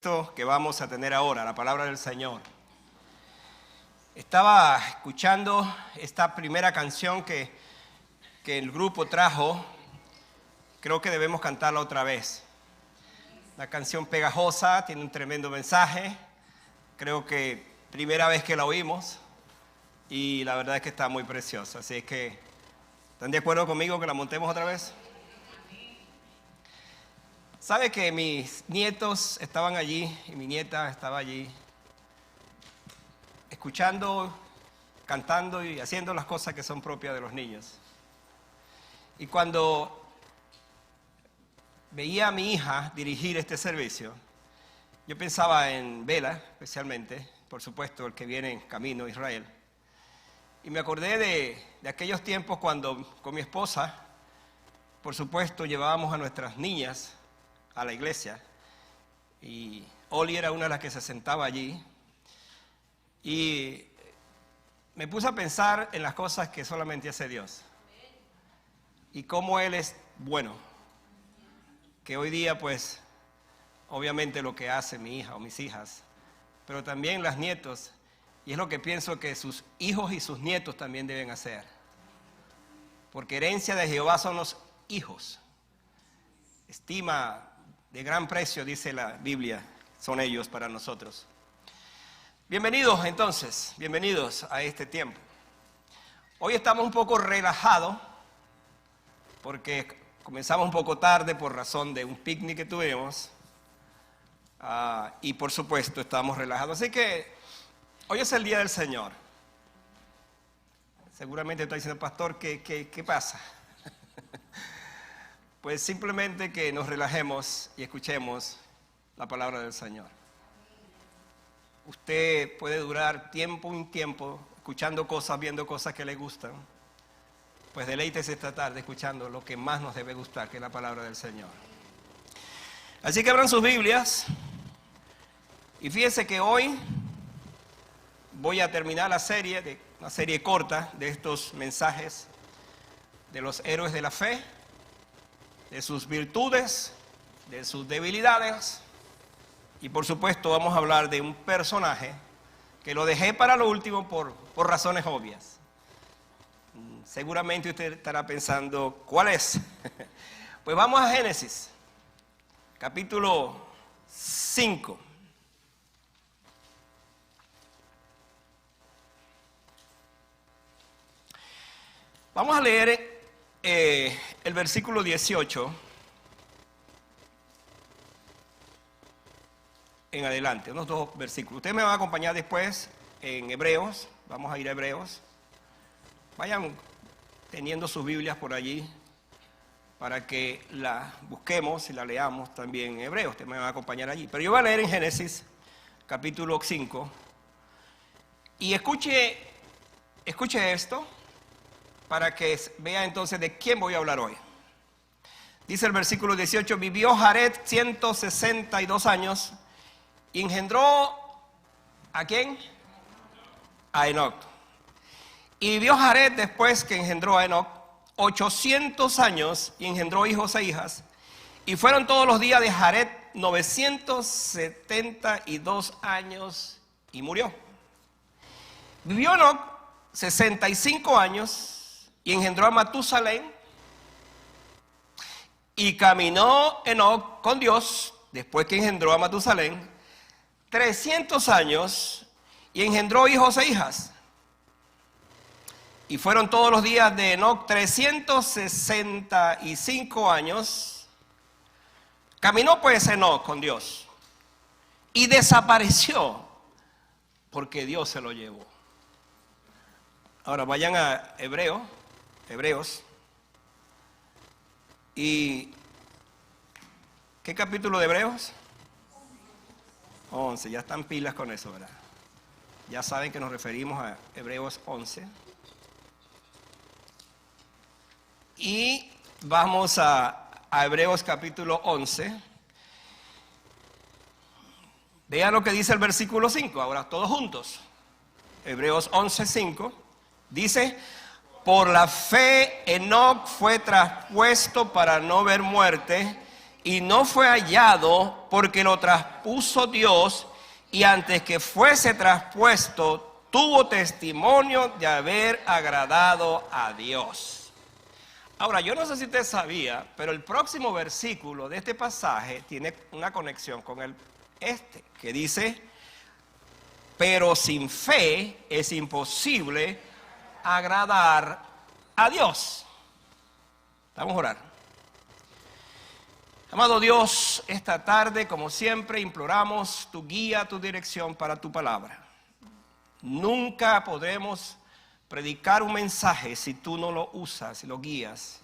Esto que vamos a tener ahora, la palabra del Señor. Estaba escuchando esta primera canción que el grupo trajo. Creo que debemos cantarla otra vez. Una canción pegajosa, tiene un tremendo mensaje. Creo que primera vez que la oímos y la verdad es que está muy preciosa. Así es que, ¿están de acuerdo conmigo que la montemos otra vez? ¿Sabe que mis nietos estaban allí y mi nieta estaba allí escuchando, cantando y haciendo las cosas que son propias de los niños? Y cuando veía a mi hija dirigir este servicio, yo pensaba en Bela, especialmente, por supuesto, el que viene en camino a Israel. Y me acordé de aquellos tiempos cuando con mi esposa, por supuesto, llevábamos a nuestras niñas a la iglesia, y Oli era una de las que se sentaba allí, y me puse a pensar en las cosas que solamente hace Dios, y cómo Él es bueno, que hoy día pues, obviamente lo que hace mi hija o mis hijas, pero también las nietos, y es lo que pienso que sus hijos y sus nietos también deben hacer, porque herencia de Jehová son los hijos, estima de gran precio, dice la Biblia, son ellos para nosotros. Bienvenidos entonces, bienvenidos a este tiempo. Hoy estamos un poco relajados, porque comenzamos un poco tarde por razón de un picnic que tuvimos, y por supuesto estamos relajados. Así que hoy es el día del Señor. Seguramente está diciendo, pastor, ¿qué pasa? Pues simplemente que nos relajemos y escuchemos la palabra del Señor. Usted puede durar un tiempo escuchando cosas, viendo cosas que le gustan. Pues deleítese esta tarde escuchando lo que más nos debe gustar, que es la palabra del Señor. Así que abran sus Biblias y fíjense que hoy voy a terminar una serie corta de estos mensajes de los héroes de la fe, de sus virtudes, de sus debilidades, y por supuesto vamos a hablar de un personaje que lo dejé para lo último por razones obvias. Seguramente usted estará pensando, ¿cuál es? Pues vamos a Génesis, capítulo 5. Vamos a leer el versículo 18 en adelante, unos dos versículos. Ustedes me van a acompañar después en Hebreos, vamos a ir a Hebreos. Vayan teniendo sus Biblias por allí para que la busquemos y la leamos también en Hebreos. Ustedes me van a acompañar allí. Pero yo voy a leer en Génesis, capítulo 5. Y escuche esto, para que vea entonces de quién voy a hablar hoy. Dice el versículo 18, vivió Jared 162 años y engendró, ¿a quién? A Enoc. Y vivió Jared después que engendró a Enoc 800 años y engendró hijos e hijas. Y fueron todos los días de Jared 972 años y murió. Vivió Enoc 65 años y engendró a Matusalén, y caminó Enoc con Dios, después que engendró a Matusalén, 300 años, y engendró hijos e hijas. Y fueron todos los días de Enoc 365 años. Caminó pues Enoc con Dios, y desapareció, porque Dios se lo llevó. Ahora vayan a Hebreos. ¿Y qué capítulo de Hebreos? 11, ya están pilas con eso, ¿verdad? Ya saben que nos referimos a Hebreos 11. Y vamos a Hebreos capítulo 11. Vean lo que dice el versículo 5, ahora todos juntos. Hebreos 11, 5. Dice, por la fe Enoc fue traspuesto para no ver muerte y no fue hallado porque lo traspuso Dios, y antes que fuese traspuesto tuvo testimonio de haber agradado a Dios. Ahora, yo no sé si usted sabía, pero el próximo versículo de este pasaje tiene una conexión con que dice: pero sin fe es imposible agradar a Dios. Vamos a orar. Amado Dios, esta tarde, como siempre, imploramos tu guía, tu dirección para tu palabra. Nunca podremos predicar un mensaje si tú no lo usas y lo guías.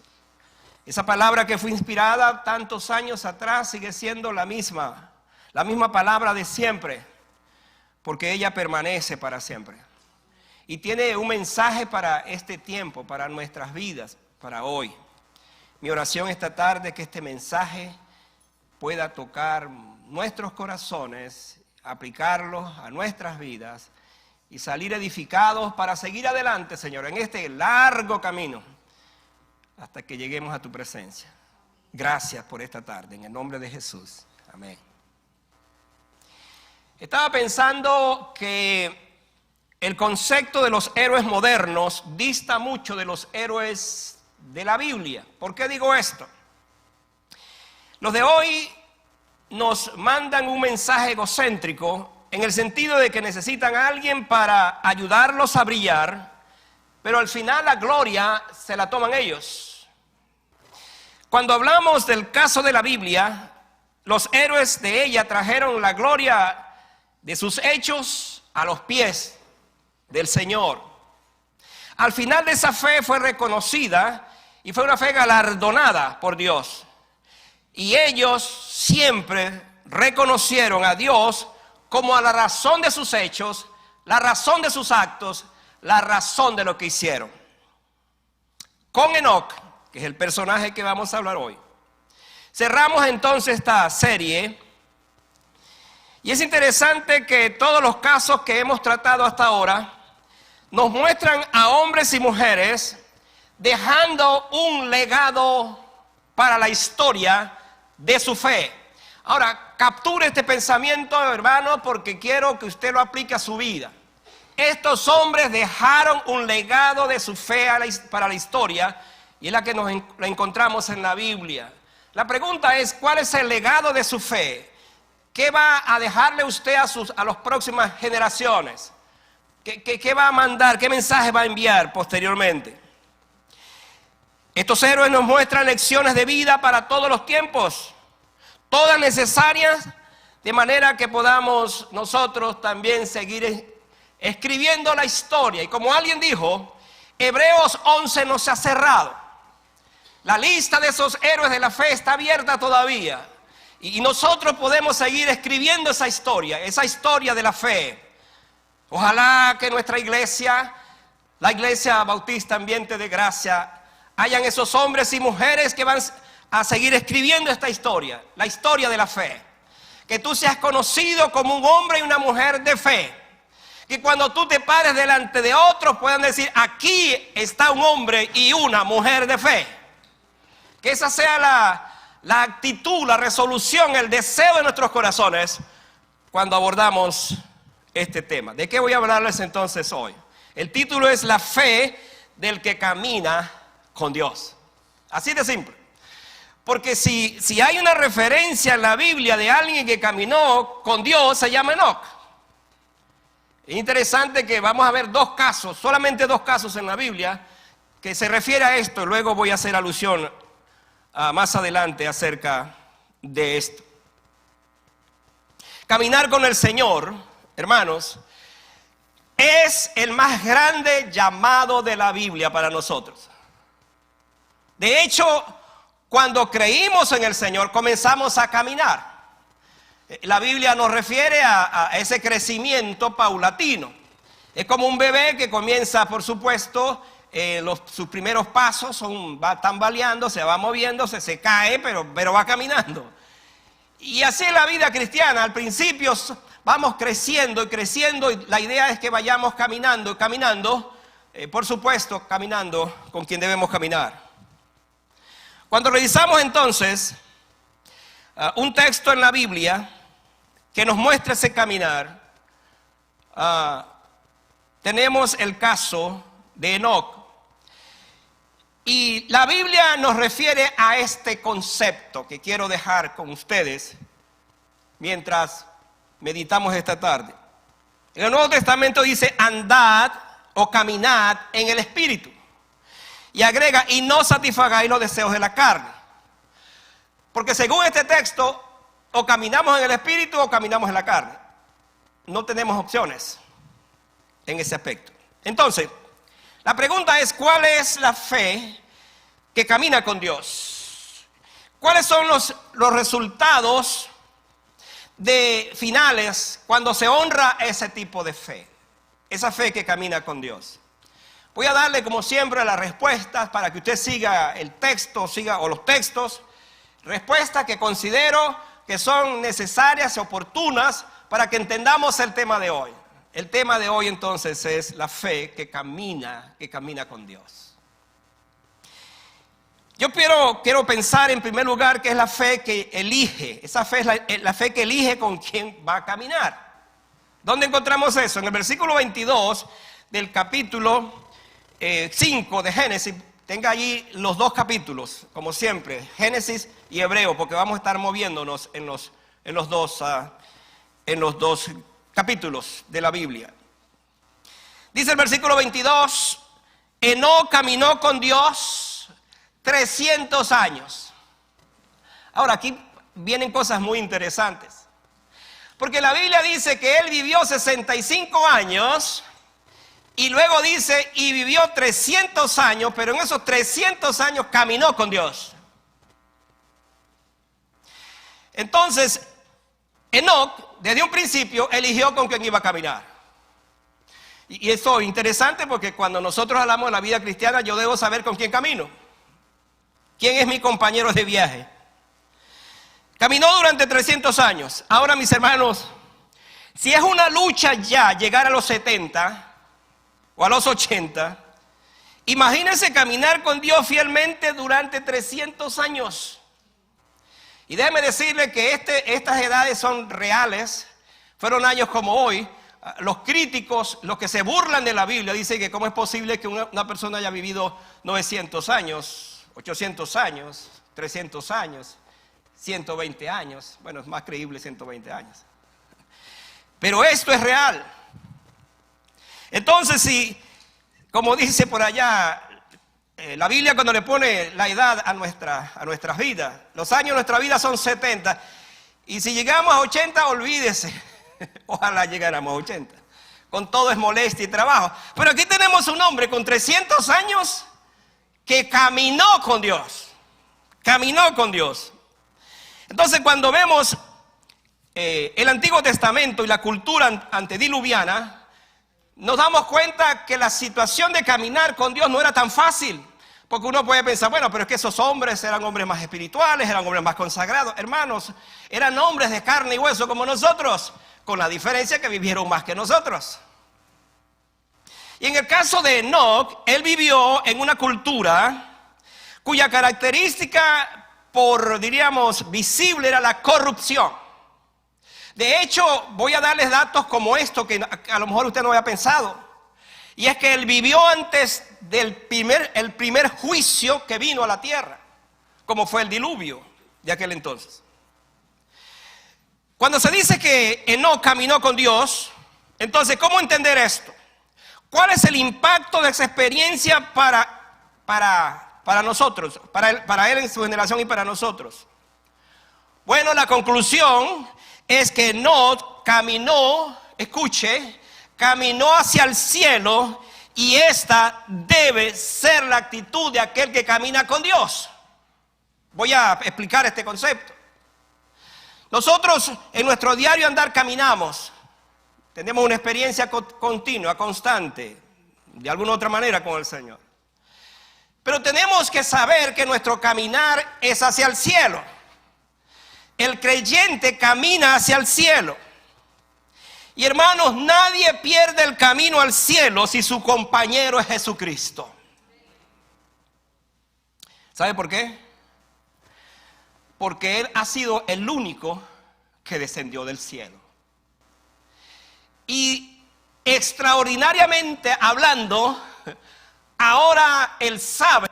Esa palabra que fue inspirada tantos años atrás sigue siendo la misma palabra de siempre, porque ella permanece para siempre. Y tiene un mensaje para este tiempo, para nuestras vidas, para hoy. Mi oración esta tarde es que este mensaje pueda tocar nuestros corazones, aplicarlos a nuestras vidas y salir edificados para seguir adelante, Señor, en este largo camino hasta que lleguemos a tu presencia. Gracias por esta tarde, en el nombre de Jesús. Amén. Estaba pensando que el concepto de los héroes modernos dista mucho de los héroes de la Biblia. ¿Por qué digo esto? Los de hoy nos mandan un mensaje egocéntrico en el sentido de que necesitan a alguien para ayudarlos a brillar, pero al final la gloria se la toman ellos. Cuando hablamos del caso de la Biblia, los héroes de ella trajeron la gloria de sus hechos a los pies del Señor. Al final de esa fe fue reconocida y fue una fe galardonada por Dios. Y ellos siempre reconocieron a Dios como a la razón de sus hechos, la razón de sus actos, la razón de lo que hicieron. Con Enoc, que es el personaje que vamos a hablar hoy, cerramos entonces esta serie. Y es interesante que todos los casos que hemos tratado hasta ahora nos muestran a hombres y mujeres dejando un legado para la historia de su fe. Ahora, capture este pensamiento, hermano, porque quiero que usted lo aplique a su vida. Estos hombres dejaron un legado de su fe para la historia, y es la que la encontramos en la Biblia. La pregunta es, ¿cuál es el legado de su fe? ¿Qué va a dejarle usted a las próximas generaciones? ¿Qué va a mandar? ¿Qué mensaje va a enviar posteriormente? Estos héroes nos muestran lecciones de vida para todos los tiempos, todas necesarias, de manera que podamos nosotros también seguir escribiendo la historia. Y como alguien dijo, Hebreos 11 no se ha cerrado. La lista de esos héroes de la fe está abierta todavía. Y nosotros podemos seguir escribiendo esa historia de la fe. Ojalá que nuestra iglesia, la Iglesia Bautista Ambiente de Gracia, hayan esos hombres y mujeres que van a seguir escribiendo esta historia, la historia de la fe. Que tú seas conocido como un hombre y una mujer de fe. Que cuando tú te pares delante de otros puedan decir, aquí está un hombre y una mujer de fe. Que esa sea la actitud, la resolución, el deseo de nuestros corazones cuando abordamos este tema. ¿De qué voy a hablarles entonces hoy? El título es La fe del que camina con Dios. Así de simple. Porque si hay una referencia en la Biblia de alguien que caminó con Dios, se llama Enoc. Es interesante que vamos a ver solamente dos casos en la Biblia que se refiere a esto, y luego voy a hacer alusión más adelante acerca de esto. Caminar con el Señor, hermanos, es el más grande llamado de la Biblia para nosotros. De hecho, cuando creímos en el Señor, comenzamos a caminar. La Biblia nos refiere a ese crecimiento paulatino. Es como un bebé que comienza, por supuesto, sus primeros pasos va tambaleando, se va moviendo, se cae, pero va caminando. Y así es la vida cristiana. Al principio vamos creciendo y creciendo, y la idea es que vayamos caminando y caminando, por supuesto, caminando con quien debemos caminar. Cuando revisamos entonces un texto en la Biblia que nos muestra ese caminar. Tenemos el caso de Enoc. Y la Biblia nos refiere a este concepto que quiero dejar con ustedes mientras meditamos esta tarde. En el Nuevo Testamento dice: andad o caminad en el Espíritu. Y agrega: y no satisfagáis los deseos de la carne. Porque según este texto, o caminamos en el Espíritu o caminamos en la carne. No tenemos opciones en ese aspecto. Entonces, la pregunta es: ¿cuál es la fe que camina con Dios? ¿Cuáles son los resultados finales cuando se honra ese tipo de fe? Esa fe que camina con Dios. Voy a darle, como siempre, las respuestas para que usted siga el texto, o los textos. Respuestas que considero que son necesarias y oportunas para que entendamos el tema de hoy. El tema de hoy entonces es la fe que camina con Dios. Yo quiero pensar en primer lugar que es la fe que elige. Esa fe es la fe que elige con quién va a caminar. ¿Dónde encontramos eso? En el versículo 22 del capítulo 5 de Génesis. Tenga allí los dos capítulos, como siempre, Génesis y Hebreo, porque vamos a estar moviéndonos en los dos capítulos de la Biblia. Dice el versículo 22: Enoc caminó con Dios 300 años. Ahora, aquí vienen cosas muy interesantes. Porque la Biblia dice que él vivió 65 años y luego dice, y vivió 300 años, pero en esos 300 años caminó con Dios. Entonces, Enoc, desde un principio, eligió con quién iba a caminar. Y eso es interesante porque cuando nosotros hablamos de la vida cristiana, yo debo saber con quién camino. ¿Quién es mi compañero de viaje? Caminó durante 300 años. Ahora, mis hermanos, si es una lucha ya llegar a los 70 o a los 80, imagínense caminar con Dios fielmente durante 300 años. Y déjeme decirle que estas edades son reales. Fueron años como hoy. Los críticos, los que se burlan de la Biblia, dicen que cómo es posible que una persona haya vivido 900 años, 800 años, 300 años, 120 años. Bueno, es más creíble 120 años. Pero esto es real. Entonces, si, como dice por allá, la Biblia cuando le pone la edad a nuestras vidas, los años de nuestra vida son 70, y si llegamos a 80, olvídese, ojalá llegáramos a 80, con todo es molestia y trabajo. Pero aquí tenemos un hombre con 300 años que caminó con Dios. Entonces, cuando vemos el Antiguo Testamento y la cultura antediluviana, nos damos cuenta que la situación de caminar con Dios no era tan fácil. Porque uno puede pensar, bueno, pero es que esos hombres eran hombres más espirituales, eran hombres más consagrados. Hermanos, eran hombres de carne y hueso como nosotros, con la diferencia que vivieron más que nosotros. Y en el caso de Enoc, él vivió en una cultura cuya característica, diríamos, visible era la corrupción. De hecho, voy a darles datos como esto que a lo mejor usted no había pensado. Y es que él vivió antes del primer juicio que vino a la tierra, como fue el diluvio de aquel entonces. Cuando se dice que Enoc caminó con Dios, entonces, ¿cómo entender esto? ¿Cuál es el impacto de esa experiencia para nosotros, para él en su generación y para nosotros? Bueno, la conclusión es que Enoc caminó, escuche, caminó hacia el cielo, y esta debe ser la actitud de aquel que camina con Dios. Voy a explicar este concepto. Nosotros en nuestro diario andar caminamos, tenemos una experiencia continua, constante, de alguna otra manera con el Señor. Pero tenemos que saber que nuestro caminar es hacia el cielo. El creyente camina hacia el cielo. Y hermanos, nadie pierde el camino al cielo si su compañero es Jesucristo. ¿Sabe por qué? porque Él ha sido el único que descendió del cielo. Y extraordinariamente hablando, ahora Él sabe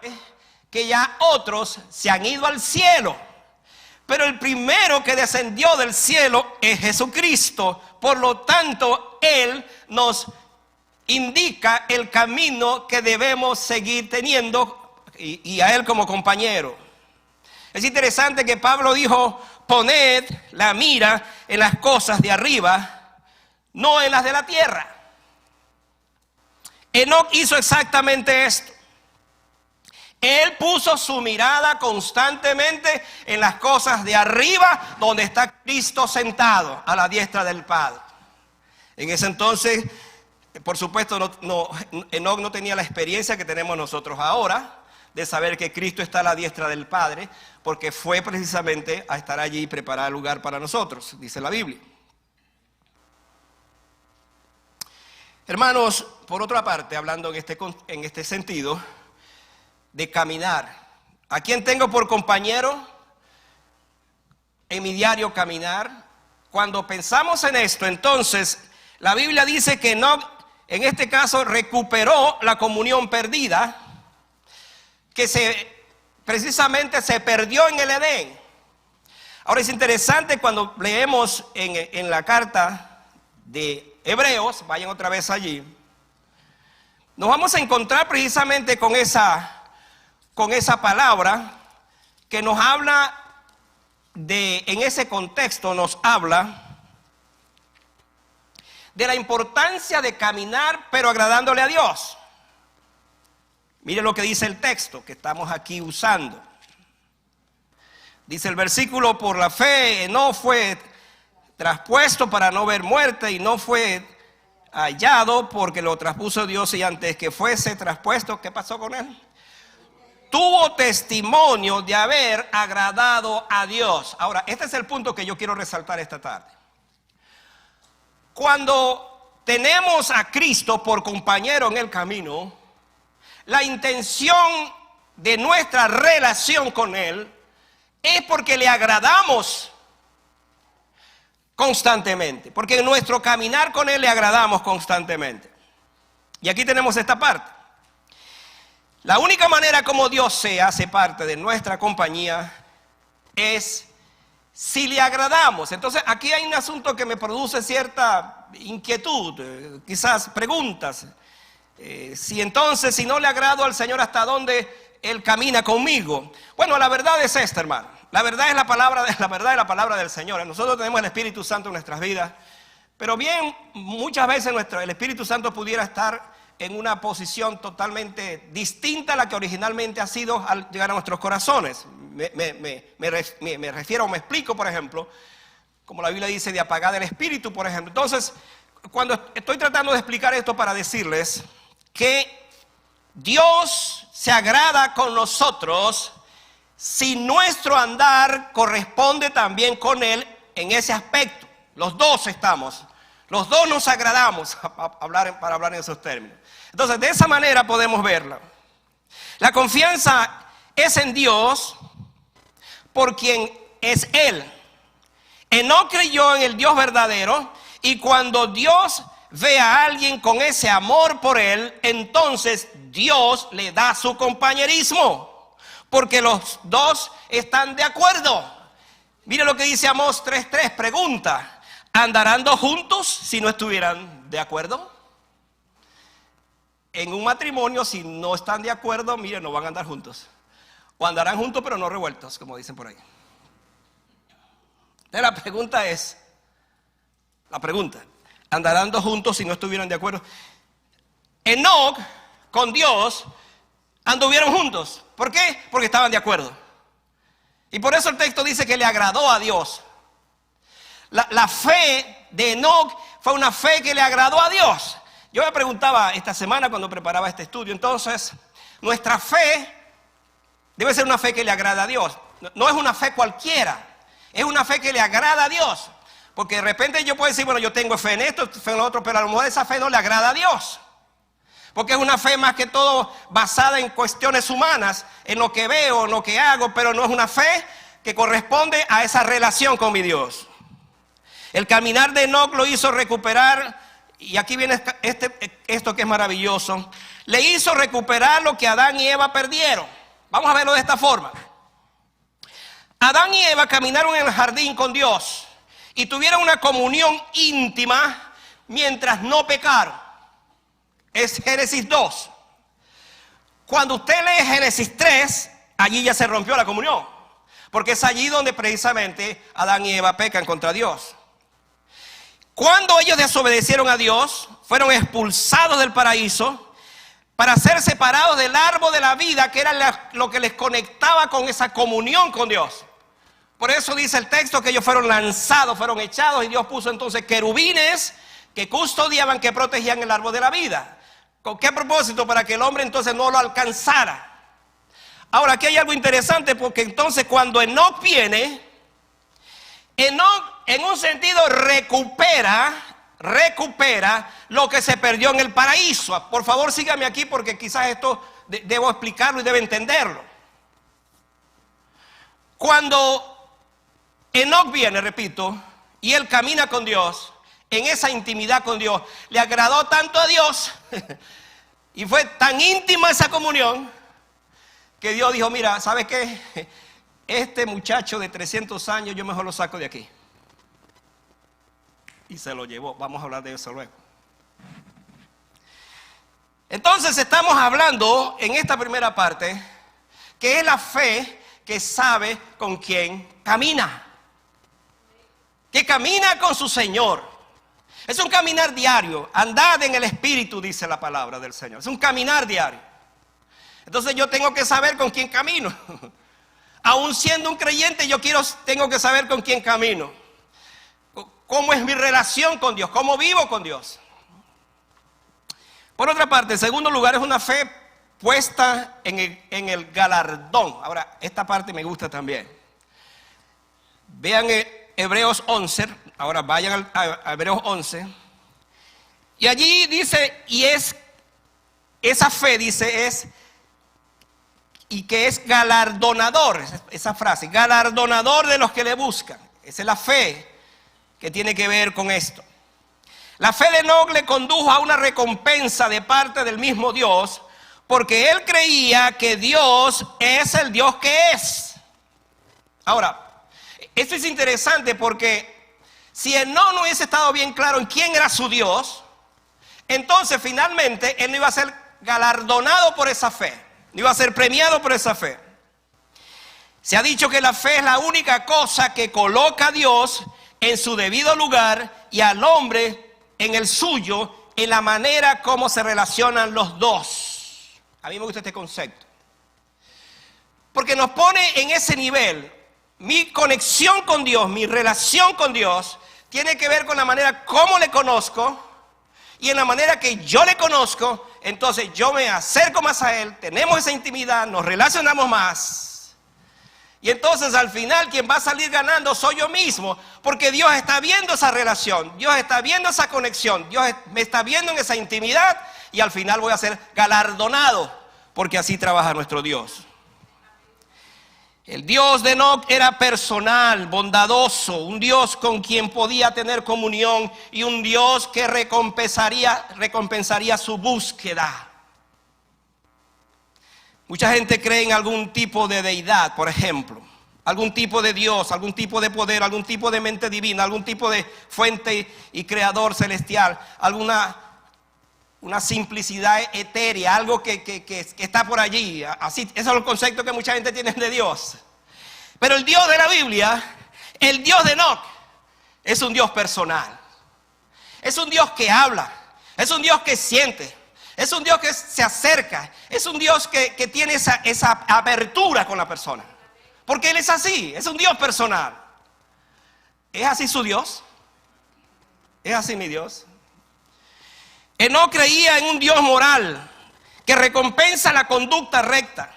que ya otros se han ido al cielo. Pero el primero que descendió del cielo es Jesucristo. Por lo tanto, Él nos indica el camino que debemos seguir teniendo y a Él como compañero. Es interesante que Pablo dijo, poned la mira en las cosas de arriba, no en las de la tierra. Enoc hizo exactamente esto. Él puso su mirada constantemente en las cosas de arriba, donde está Cristo sentado a la diestra del Padre. En ese entonces, por supuesto, Enoc no tenía la experiencia que tenemos nosotros ahora, de saber que Cristo está a la diestra del Padre, porque fue precisamente a estar allí y preparar lugar para nosotros, dice la Biblia. Hermanos, por otra parte, hablando en este sentido, de caminar. ¿A quién tengo por compañero en mi diario caminar? Cuando pensamos en esto, entonces, la Biblia dice que Enoc, en este caso, recuperó la comunión perdida, que precisamente se perdió en el Edén. Ahora es interesante cuando leemos en la carta de Hebreos, vayan otra vez allí, nos vamos a encontrar precisamente con esa palabra que nos habla en ese contexto nos habla de la importancia de caminar pero agradándole a Dios. Mire lo que dice el texto que estamos aquí usando. Dice el versículo, por la fe no fue traspuesto para no ver muerte y no fue hallado porque lo traspuso Dios y antes que fuese traspuesto, ¿qué pasó con él? Tuvo testimonio de haber agradado a Dios. Ahora, este es el punto que yo quiero resaltar esta tarde. Cuando tenemos a Cristo por compañero en el camino, la intención de nuestra relación con Él es porque le agradamos constantemente, porque en nuestro caminar con Él le agradamos constantemente. Y aquí tenemos esta parte. La única manera como Dios se hace parte de nuestra compañía es si le agradamos. Entonces aquí hay un asunto que me produce cierta inquietud, quizás preguntas. Si no le agrado al Señor, ¿hasta dónde Él camina conmigo? Bueno, la verdad es esta, hermano. La verdad es la palabra del Señor. Nosotros tenemos el Espíritu Santo en nuestras vidas, pero bien, muchas veces el Espíritu Santo pudiera estar en una posición totalmente distinta a la que originalmente ha sido al llegar a nuestros corazones. Me refiero, me explico, por ejemplo, como la Biblia dice, de apagar el espíritu, por ejemplo. Entonces, cuando estoy tratando de explicar esto para decirles que Dios se agrada con nosotros si nuestro andar corresponde también con Él en ese aspecto. Los dos nos agradamos para hablar en esos términos. Entonces, de esa manera podemos verla. La confianza es en Dios por quien es Él. Enoc creyó en el Dios verdadero y cuando Dios ve a alguien con ese amor por Él, entonces Dios le da su compañerismo, porque los dos están de acuerdo. Mire lo que dice Amós 3:3, pregunta, ¿andarán dos juntos si no estuvieran de acuerdo? En un matrimonio, si no están de acuerdo, mire, no van a andar juntos. O andarán juntos pero no revueltos, como dicen por ahí. Entonces la pregunta, ¿andarán dos juntos si no estuvieran de acuerdo? Enoc con Dios anduvieron juntos. ¿Por qué? Porque estaban de acuerdo. Y por eso el texto dice que le agradó a Dios. La fe de Enoc fue una fe que le agradó a Dios. Yo me preguntaba esta semana cuando preparaba este estudio, entonces, nuestra fe debe ser una fe que le agrada a Dios. No es una fe cualquiera, es una fe que le agrada a Dios. Porque de repente yo puedo decir, bueno, yo tengo fe en esto, fe en lo otro, pero a lo mejor esa fe no le agrada a Dios. Porque es una fe más que todo basada en cuestiones humanas, en lo que veo, en lo que hago, pero no es una fe que corresponde a esa relación con mi Dios. El caminar de Enoc lo hizo recuperar, y aquí viene esto que es maravilloso, le hizo recuperar lo que Adán y Eva perdieron. Vamos a verlo de esta forma. Adán y Eva caminaron en el jardín con Dios y tuvieron una comunión íntima mientras no pecaron. Es Génesis 2. Cuando usted lee Génesis 3, allí ya se rompió la comunión, porque es allí donde precisamente Adán y Eva pecan contra Dios. Cuando ellos desobedecieron a Dios, fueron expulsados del paraíso para ser separados del árbol de la vida, que era lo que les conectaba con esa comunión con Dios. Por eso dice el texto que ellos fueron lanzados, fueron echados, y Dios puso entonces querubines que custodiaban, que protegían el árbol de la vida. ¿Con qué propósito? Para que el hombre entonces no lo alcanzara. Ahora, aquí hay algo interesante, porque entonces cuando Enoc viene, Enoc en un sentido recupera lo que se perdió en el paraíso. Por favor, sígame aquí, porque quizás esto debo explicarlo y debe entenderlo. Cuando Enoc viene, repito, y él camina con Dios, en esa intimidad con Dios, le agradó tanto a Dios y fue tan íntima esa comunión, que Dios dijo: mira, ¿sabes qué? Este muchacho de 300 años yo mejor lo saco de aquí. Y se lo llevó. Vamos a hablar de eso luego. Entonces estamos hablando en esta primera parte, que es la fe que sabe con quién camina, que camina con su Señor. Es un caminar diario. Andad en el Espíritu, dice la palabra del Señor. Es un caminar diario. Entonces yo tengo que saber con quién camino. Aún siendo un creyente, tengo que saber con quién camino. ¿Cómo es mi relación con Dios? ¿Cómo vivo con Dios? Por otra parte, en segundo lugar, es una fe puesta en el galardón. Ahora, esta parte me gusta también. Vean Hebreos 11. Ahora vayan a Hebreos 11. Y allí dice, esa fe dice y que es galardonador, esa frase, galardonador de los que le buscan. Esa es la fe que tiene que ver con esto. La fe de Enoc le condujo a una recompensa de parte del mismo Dios, porque él creía que Dios es el Dios que es. Ahora, esto es interesante, porque si Enoc no hubiese estado bien claro en quién era su Dios, entonces finalmente él no iba a ser galardonado por esa fe, no iba a ser premiado por esa fe. Se ha dicho que la fe es la única cosa que coloca a Dios en su debido lugar y al hombre en el suyo, en la manera como se relacionan los dos. A mí me gusta este concepto, porque nos pone en ese nivel. Mi conexión con Dios, mi relación con Dios, tiene que ver con la manera como le conozco, y en la manera que yo le conozco, entonces yo me acerco más a Él, tenemos esa intimidad, nos relacionamos más. Y entonces al final quien va a salir ganando soy yo mismo, porque Dios está viendo esa relación, Dios está viendo esa conexión, Dios me está viendo en esa intimidad, y al final voy a ser galardonado, porque así trabaja nuestro Dios. El Dios de Enoc era personal, bondadoso, un Dios con quien podía tener comunión y un Dios que recompensaría su búsqueda. Mucha gente cree en algún tipo de deidad, por ejemplo, algún tipo de Dios, algún tipo de poder, algún tipo de mente divina, algún tipo de fuente y creador celestial, una simplicidad etérea, algo que está por allí. Así, esos son los conceptos que mucha gente tiene de Dios. Pero el Dios de la Biblia, el Dios de Enoc, es un Dios personal. Es un Dios que habla, es un Dios que siente, es un Dios que se acerca, es un Dios que tiene esa apertura con la persona. Porque Él es así, es un Dios personal. ¿Es así su Dios? ¿Es así mi Dios? Enoc creía en un Dios moral que recompensa la conducta recta.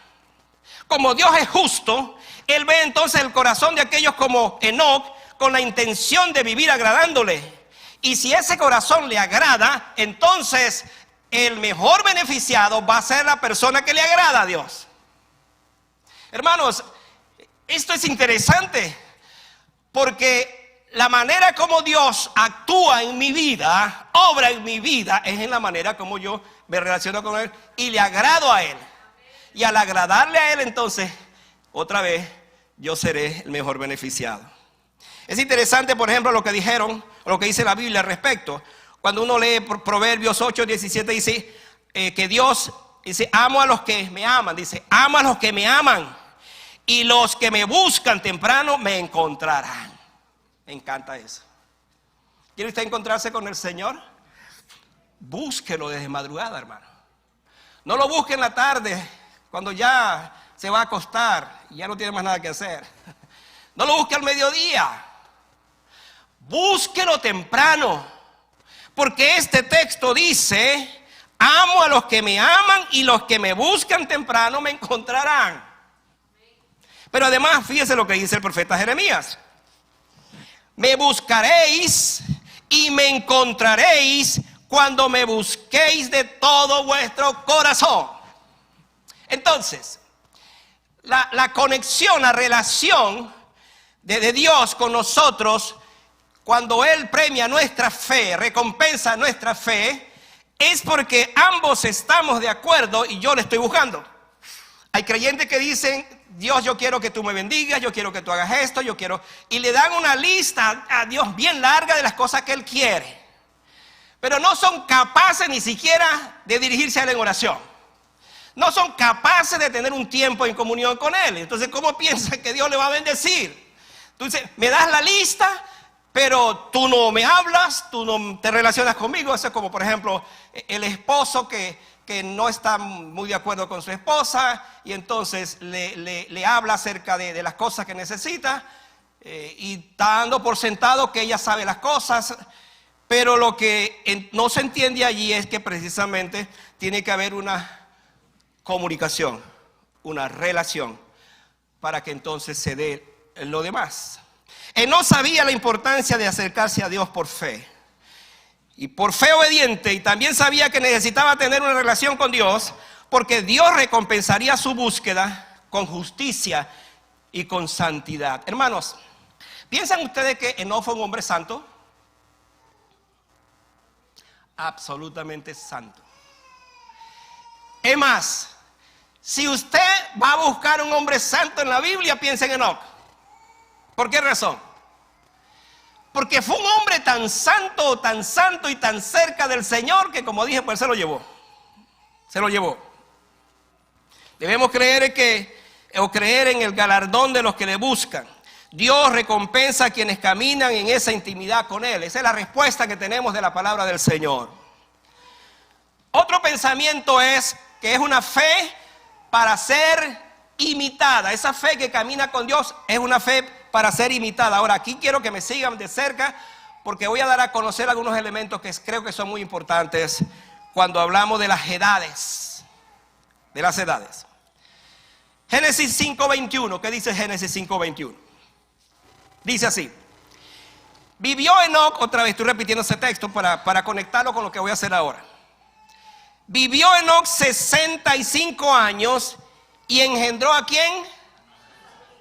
Como Dios es justo, Él ve entonces el corazón de aquellos como Enoc con la intención de vivir agradándole. Y si ese corazón le agrada, entonces el mejor beneficiado va a ser la persona que le agrada a Dios. Hermanos, Esto es interesante porque la manera como Dios actúa en mi vida, obra en mi vida, es en la manera como yo me relaciono con Él y le agrado a Él. Y al agradarle a Él, entonces, otra vez, yo seré el mejor beneficiado. Es interesante, por ejemplo, lo que dijeron, lo que dice la Biblia al respecto. Cuando uno lee Proverbios 8:17, dice que Dios dice, amo a los que me aman. Dice, amo a los que me aman. Y los que me buscan temprano me encontrarán. Me encanta eso. ¿Quiere usted encontrarse con el Señor? Búsquelo desde madrugada, hermano. No lo busque en la tarde, cuando ya se va a acostar y ya no tiene más nada que hacer. No lo busque al mediodía. Búsquelo temprano. Porque este texto dice, amo a los que me aman y los que me buscan temprano me encontrarán. Pero además, fíjese lo que dice el profeta Jeremías. Me buscaréis y me encontraréis cuando me busquéis de todo vuestro corazón. Entonces, la conexión, la relación de Dios con nosotros, cuando Él premia nuestra fe, recompensa nuestra fe, es porque ambos estamos de acuerdo y yo le estoy buscando. Hay creyentes que dicen, Dios, yo quiero que tú me bendigas, yo quiero que tú hagas esto, yo quiero... Y le dan una lista a Dios bien larga de las cosas que Él quiere. Pero no son capaces ni siquiera de dirigirse a Él en oración. No son capaces de tener un tiempo en comunión con Él. Entonces, ¿cómo piensan que Dios le va a bendecir? Entonces, me das la lista, pero tú no me hablas, tú no te relacionas conmigo. Eso es como, por ejemplo, el esposo que no está muy de acuerdo con su esposa y entonces le habla acerca de las cosas que necesita y está dando por sentado que ella sabe las cosas, pero lo que no se entiende allí es que precisamente tiene que haber una comunicación, una relación para que entonces se dé lo demás. Él no sabía la importancia de acercarse a Dios por fe. Y por fe obediente, y también sabía que necesitaba tener una relación con Dios, porque Dios recompensaría su búsqueda con justicia y con santidad. Hermanos, ¿piensan ustedes que Enoc fue un hombre santo? Absolutamente santo. Es más, si usted va a buscar un hombre santo en la Biblia, piensa en Enoc. ¿Por qué razón? Porque fue un hombre tan santo y tan cerca del Señor que, como dije, pues se lo llevó. Se lo llevó. Debemos creer en el galardón de los que le buscan. Dios recompensa a quienes caminan en esa intimidad con Él. Esa es la respuesta que tenemos de la palabra del Señor. Otro pensamiento es que es una fe para ser imitada. Esa fe que camina con Dios es una fe para ser imitada. Ahora, aquí quiero que me sigan de cerca porque voy a dar a conocer algunos elementos que creo que son muy importantes cuando hablamos de las edades. De las edades. Génesis 5:21. ¿Qué dice Génesis 5:21? Dice así. Vivió Enoc, otra vez estoy repitiendo ese texto para conectarlo con lo que voy a hacer ahora. Vivió Enoc 65 años y engendró ¿a quién?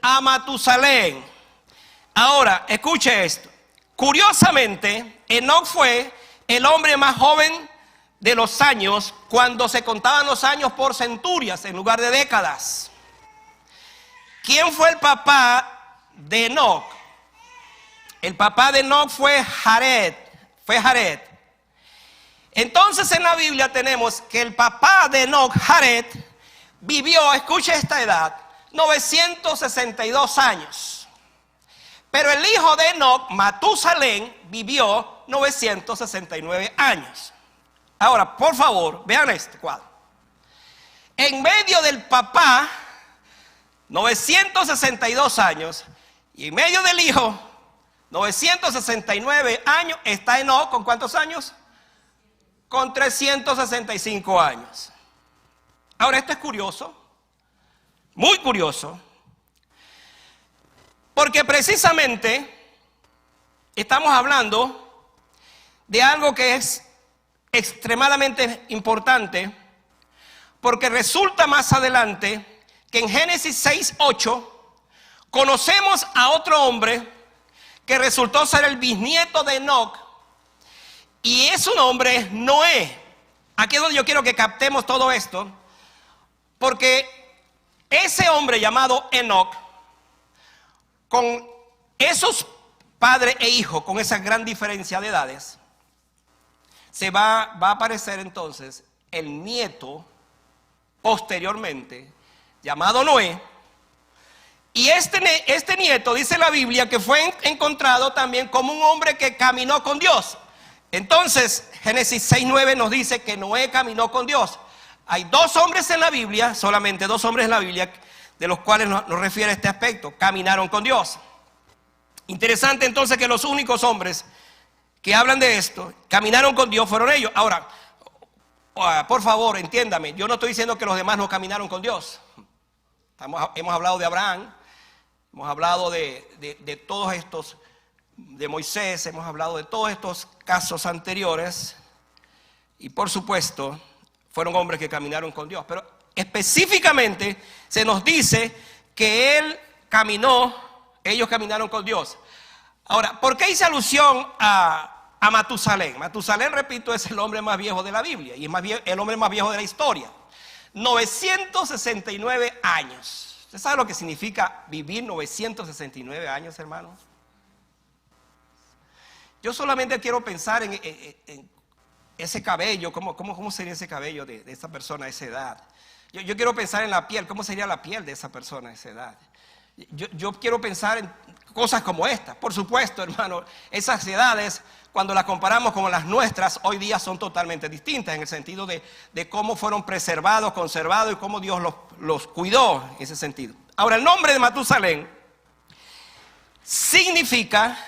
A Matusalén. Ahora, escuche esto. Curiosamente, Enoc fue el hombre más joven de los años cuando se contaban los años por centurias en lugar de décadas. ¿Quién fue el papá de Enoc? El papá de Enoc fue Jared. Entonces en la Biblia tenemos que el papá de Enoc, Jared, vivió, escuche esta edad, 962 años. Pero el hijo de Enoc, Matusalén, vivió 969 años. Ahora, por favor, vean este cuadro. En medio del papá, 962 años, y en medio del hijo, 969 años, está Enoc, ¿con cuántos años? Con 365 años. Ahora, esto es curioso, muy curioso, porque precisamente estamos hablando de algo que es extremadamente importante, porque resulta más adelante que en Génesis 6:8 conocemos a otro hombre que resultó ser el bisnieto de Enoc, y su nombre es Noé. Aquí es donde yo quiero que captemos todo esto, porque ese hombre llamado Enoc, con esos padre e hijo, con esa gran diferencia de edades, va a aparecer entonces el nieto posteriormente llamado Noé. Y este nieto, dice la Biblia, que fue encontrado también como un hombre que caminó con Dios. Entonces Génesis 6:9 nos dice que Noé caminó con Dios. Hay dos hombres en la Biblia, solamente dos hombres en la Biblia, de los cuales nos refiere este aspecto: caminaron con Dios. Interesante entonces que los únicos hombres que hablan de esto, caminaron con Dios, fueron ellos. Ahora, por favor, entiéndame, yo no estoy diciendo que los demás no caminaron con Dios. Hemos hablado de Abraham, hemos hablado de todos estos, de Moisés, hemos hablado de todos estos casos anteriores, y por supuesto, fueron hombres que caminaron con Dios. Pero específicamente se nos dice que ellos caminaron con Dios. Ahora, ¿por qué hice alusión a Matusalén? Matusalén, repito, es el hombre más viejo de la Biblia y es el hombre más viejo de la historia. 969 años. ¿Usted sabe lo que significa vivir 969 años, hermanos? Yo solamente quiero pensar en ese cabello, ¿cómo sería ese cabello de esa persona a esa edad? Yo quiero pensar en la piel, ¿cómo sería la piel de esa persona a esa edad? Yo quiero pensar en cosas como esta. Por supuesto, hermano, esas edades, cuando las comparamos con las nuestras, hoy día son totalmente distintas en el sentido de cómo fueron preservados, conservados y cómo Dios los cuidó en ese sentido. Ahora, el nombre de Matusalén significa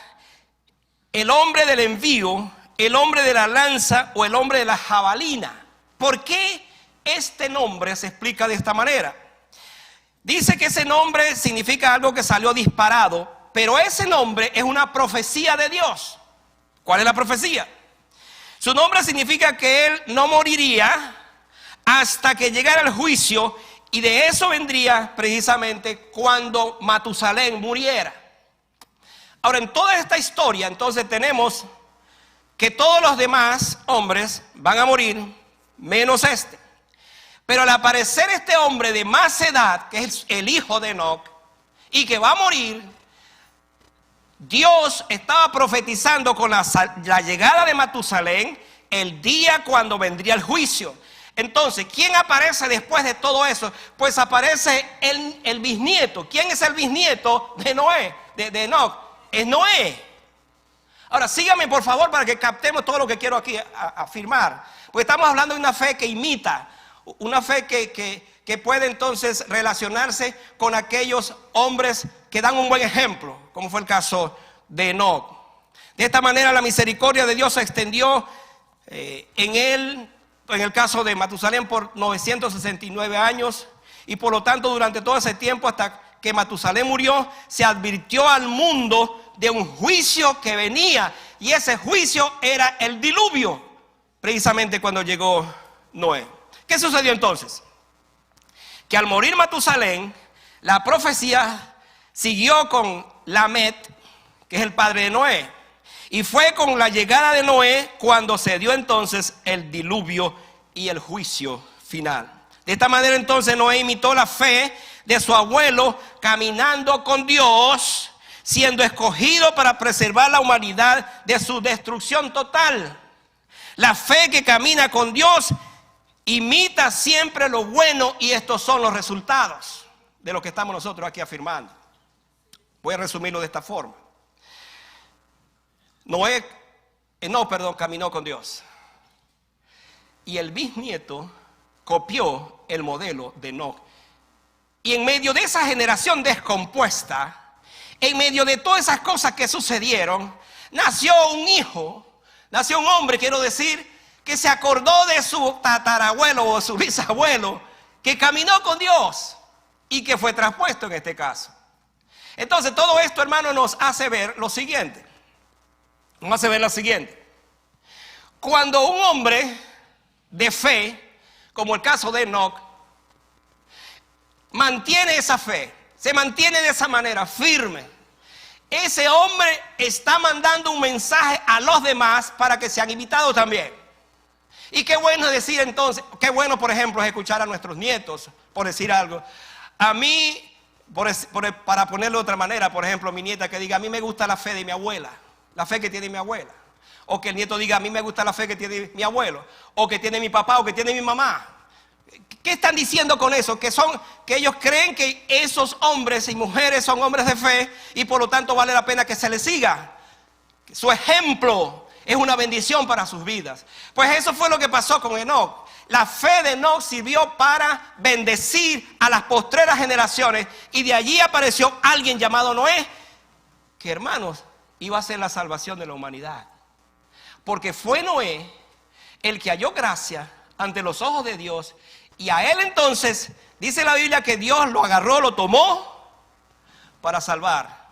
el hombre del envío, el hombre de la lanza o el hombre de la jabalina. ¿Por qué este nombre se explica de esta manera? Dice que ese nombre significa algo que salió disparado, pero ese nombre es una profecía de Dios. ¿Cuál es la profecía? Su nombre significa que él no moriría hasta que llegara el juicio, y de eso vendría precisamente cuando Matusalén muriera. Ahora, en toda esta historia, entonces tenemos que todos los demás hombres van a morir, menos este. Pero al aparecer este hombre de más edad, que es el hijo de Enoc, y que va a morir, Dios estaba profetizando con la llegada de Matusalén, el día cuando vendría el juicio. Entonces, ¿quién aparece después de todo eso? Pues aparece el bisnieto. ¿Quién es el bisnieto de Noé? De Enoc. Es Noé. Ahora, síganme por favor para que captemos todo lo que quiero aquí afirmar. Porque estamos hablando de una fe que imita, una fe que puede entonces relacionarse con aquellos hombres que dan un buen ejemplo, como fue el caso de Enoc. De esta manera la misericordia de Dios se extendió en el caso de Matusalén por 969 años, y por lo tanto durante todo ese tiempo hasta que Matusalén murió, se advirtió al mundo de un juicio que venía, y ese juicio era el diluvio, precisamente cuando llegó Noé. ¿Qué sucedió entonces? Que al morir Matusalén, la profecía siguió con Lamet, que es el padre de Noé, y fue con la llegada de Noé cuando se dio entonces el diluvio y el juicio final. De esta manera entonces Noé imitó la fe de su abuelo, caminando con Dios, siendo escogido para preservar la humanidad de su destrucción total. La fe que camina con Dios imita siempre lo bueno, y estos son los resultados de lo que estamos nosotros aquí afirmando. Voy a resumirlo de esta forma. Caminó con Dios, y el bisnieto copió el modelo de Enoc. Y en medio de esa generación descompuesta, en medio de todas esas cosas que sucedieron, nació un hijo, nació un hombre, quiero decir, que se acordó de su tatarabuelo o su bisabuelo, que caminó con Dios y que fue traspuesto en este caso. Entonces todo esto, hermano, nos hace ver lo siguiente. Nos hace ver lo siguiente. Cuando un hombre de fe, como el caso de Enoc, mantiene esa fe, se mantiene de esa manera, firme, ese hombre está mandando un mensaje a los demás para que sean invitados también. Y qué bueno decir entonces, qué bueno por ejemplo es escuchar a nuestros nietos, por decir algo. A mí, para ponerlo de otra manera, por ejemplo, mi nieta que diga, a mí me gusta la fe de mi abuela, la fe que tiene mi abuela. O que el nieto diga, a mí me gusta la fe que tiene mi abuelo, o que tiene mi papá, o que tiene mi mamá. ¿Qué están diciendo con eso? Que ellos creen que esos hombres y mujeres son hombres de fe y por lo tanto vale la pena que se les siga. Su ejemplo es una bendición para sus vidas. Pues eso fue lo que pasó con Enoc. La fe de Enoc sirvió para bendecir a las postreras generaciones y de allí apareció alguien llamado Noé, que hermanos, iba a ser la salvación de la humanidad. Porque fue Noé el que halló gracia ante los ojos de Dios y a él entonces dice la Biblia que Dios lo agarró, lo tomó para salvar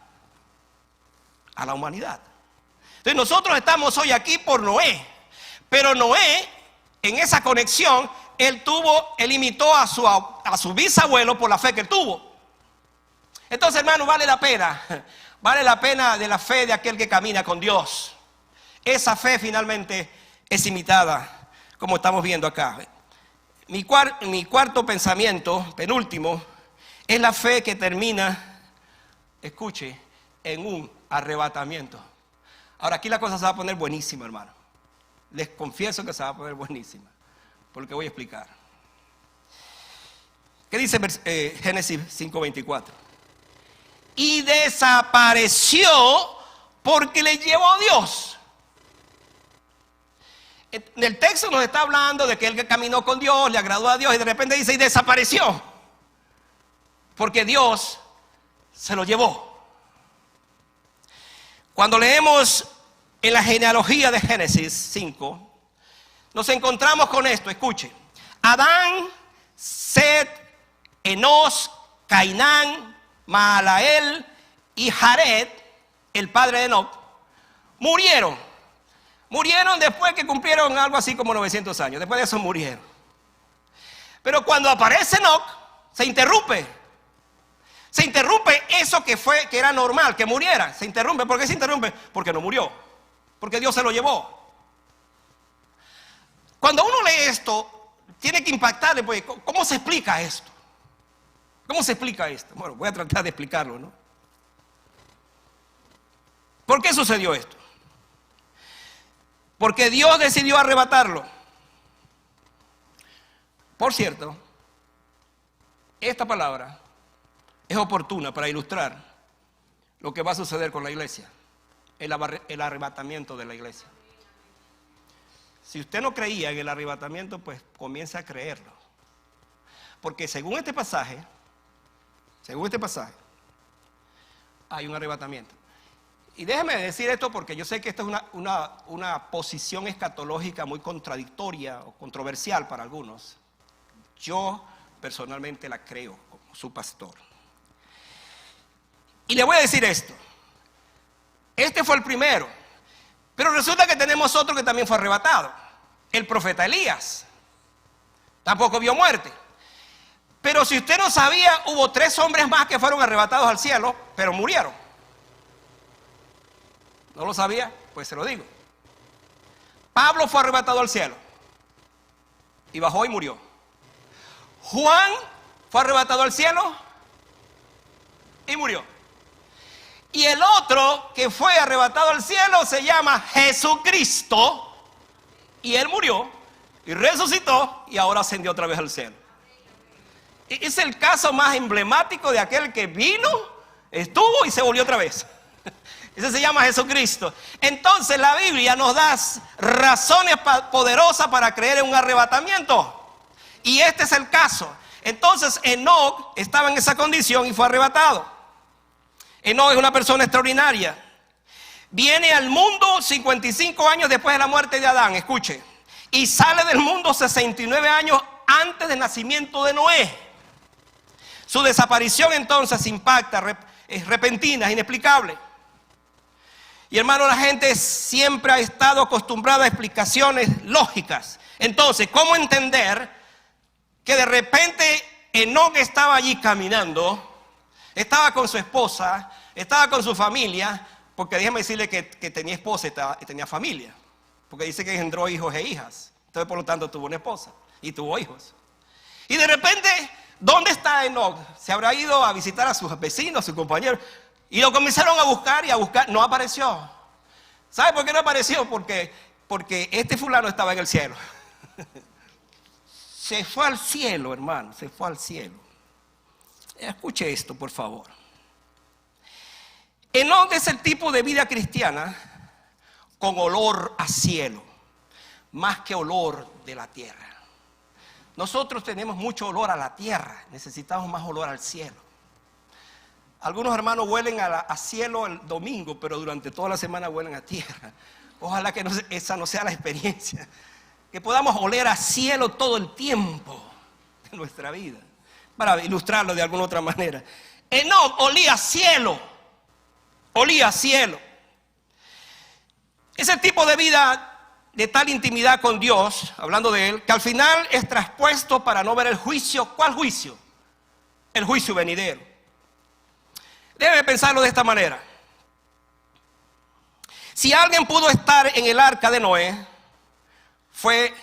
a la humanidad. Entonces nosotros estamos hoy aquí por Noé, pero Noé en esa conexión él imitó a su bisabuelo por la fe que él tuvo. Entonces hermano, vale la pena de la fe de aquel que camina con Dios. Esa fe finalmente es imitada, como estamos viendo acá. Mi cuarto pensamiento, penúltimo, es la fe que termina, escuche, en un arrebatamiento. Ahora aquí la cosa se va a poner buenísima, hermano. Les confieso que se va a poner buenísima, porque voy a explicar. ¿Qué dice Génesis 5:24? Y desapareció porque le llevó Dios. En el texto nos está hablando de que él que caminó con Dios, le agradó a Dios y de repente dice y desapareció. Porque Dios se lo llevó. Cuando leemos en la genealogía de Génesis 5, nos encontramos con esto, escuche. Adán, Set, Enos, Cainán, Mahalael y Jared, el padre de Enoc, murieron. Murieron después que cumplieron algo así como 900 años. Después de eso murieron. Pero cuando aparece Enoc, se interrumpe. Se interrumpe eso que era normal, que muriera. Se interrumpe. ¿Por qué se interrumpe? Porque no murió. Porque Dios se lo llevó. Cuando uno lee esto, tiene que impactarle. Pues, ¿cómo se explica esto? ¿Cómo se explica esto? Bueno, voy a tratar de explicarlo, ¿no? ¿Por qué sucedió esto? Porque Dios decidió arrebatarlo. Por cierto, esta palabra es oportuna para ilustrar lo que va a suceder con la iglesia, el arrebatamiento de la iglesia. Si usted no creía en el arrebatamiento, pues comienza a creerlo. Porque según este pasaje, hay un arrebatamiento. Y déjeme decir esto porque yo sé que esta es una posición escatológica muy contradictoria o controversial para algunos. Yo personalmente la creo como su pastor. Y le voy a decir esto. Este fue el primero. Pero resulta que tenemos otro que también fue arrebatado. El profeta Elías. Tampoco vio muerte. Pero si usted no sabía, hubo 3 hombres más que fueron arrebatados al cielo, pero murieron. ¿No lo sabía? Pues se lo digo. Pablo fue arrebatado al cielo y bajó y murió. Juan fue arrebatado al cielo y murió. Y el otro que fue arrebatado al cielo se llama Jesucristo y él murió y resucitó y ahora ascendió otra vez al cielo. Es el caso más emblemático de aquel que vino, estuvo y se volvió otra vez. Ese se llama Jesucristo. Entonces la Biblia nos da razones poderosas para creer en un arrebatamiento. Y este es el caso. Entonces Enoc estaba en esa condición y fue arrebatado. Enoc es una persona extraordinaria. Viene al mundo 55 años después de la muerte de Adán, escuche. Y sale del mundo 69 años antes del nacimiento de Noé. Su desaparición entonces impacta, es repentina, es inexplicable. Y hermano, la gente siempre ha estado acostumbrada a explicaciones lógicas. Entonces, ¿cómo entender que de repente Enoc estaba allí caminando estaba con su esposa, estaba con su familia, porque déjeme decirle que tenía esposa y tenía familia, porque dice que engendró hijos e hijas. Entonces, por lo tanto, tuvo una esposa y tuvo hijos. Y de repente, ¿dónde está Enoc? Se habrá ido a visitar a sus vecinos, a sus compañeros, y lo comenzaron a buscar y a buscar. No apareció. ¿Sabe por qué no apareció? Porque este fulano estaba en el cielo. Se fue al cielo, hermano, se fue al cielo. Escuche esto, por favor. Enoc es el tipo de vida cristiana con olor a cielo, más que olor de la tierra. Nosotros tenemos mucho olor a la tierra, necesitamos más olor al cielo. Algunos hermanos huelen a cielo el domingo, pero durante toda la semana huelen a tierra. Ojalá que esa no sea la experiencia, que podamos oler a cielo todo el tiempo de nuestra vida, para ilustrarlo de alguna otra manera. Enoc olía a cielo, olía a cielo. Ese tipo de vida, de tal intimidad con Dios, hablando de Él, que al final es traspuesto para no ver el juicio. ¿Cuál juicio? El juicio venidero. Debe pensarlo de esta manera. Si alguien pudo estar en el arca de Noé, fue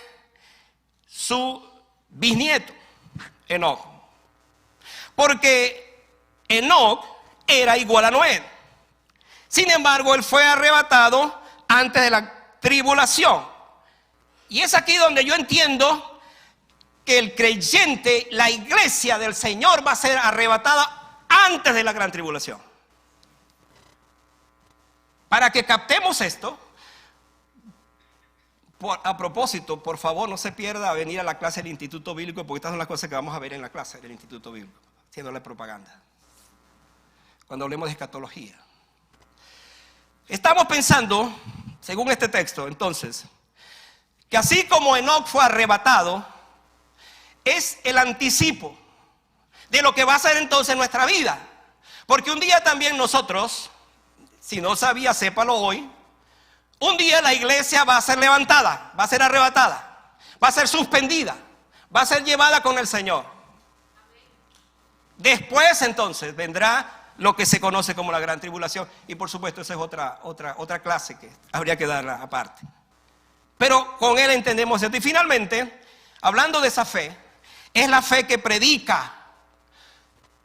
su bisnieto, Enoc. Porque Enoc era igual a Noé. Sin embargo, él fue arrebatado antes de la tribulación. Y es aquí donde yo entiendo que el creyente, la iglesia del Señor, va a ser arrebatada antes de la gran tribulación. Para que captemos esto, a propósito, por favor, no se pierda venir a la clase del Instituto Bíblico, porque estas son las cosas que vamos a ver en la clase del Instituto Bíblico, haciéndole propaganda, cuando hablemos de escatología. Estamos pensando, según este texto, entonces, que así como Enoc fue arrebatado, es el anticipo de lo que va a ser entonces nuestra vida. Porque un día también nosotros, si no sabía, sépalo hoy, un día la iglesia va a ser levantada, va a ser arrebatada, va a ser suspendida, va a ser llevada con el Señor. Después entonces vendrá lo que se conoce como la gran tribulación, y por supuesto esa es otra clase que habría que darla aparte. Pero con él entendemos esto. Y finalmente, hablando de esa fe, es la fe que predica.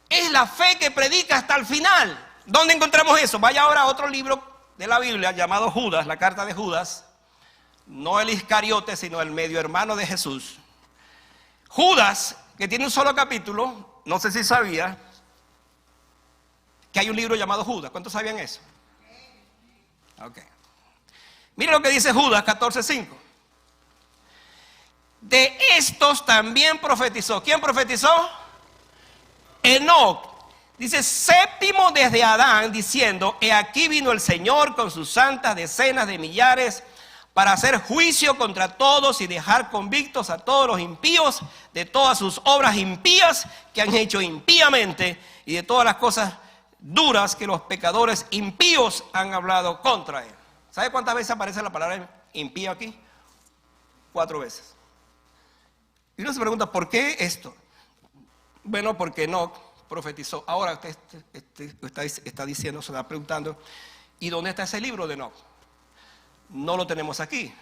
Es la fe que predica hasta el final. ¿Dónde encontramos eso? Vaya ahora a otro libro de la Biblia llamado Judas, la carta de Judas. No el Iscariote, sino el medio hermano de Jesús. Judas, que tiene un solo capítulo, no sé si sabía que hay un libro llamado Judas. ¿Cuántos sabían eso? Ok. Mira lo que dice Judas 14:5. De estos también profetizó. ¿Quién profetizó? Enoc. Dice, séptimo desde Adán, diciendo, he aquí vino el Señor con sus santas decenas de millares para hacer juicio contra todos y dejar convictos a todos los impíos de todas sus obras impías que han hecho impíamente y de todas las cosas duras que los pecadores impíos han hablado contra él. ¿Sabe cuántas veces aparece la palabra impío aquí? 4 veces. Y uno se pregunta, ¿por qué esto? Bueno, porque Enoc profetizó. Ahora usted está diciendo, se está preguntando, ¿y dónde está ese libro de Enoc? No lo tenemos aquí.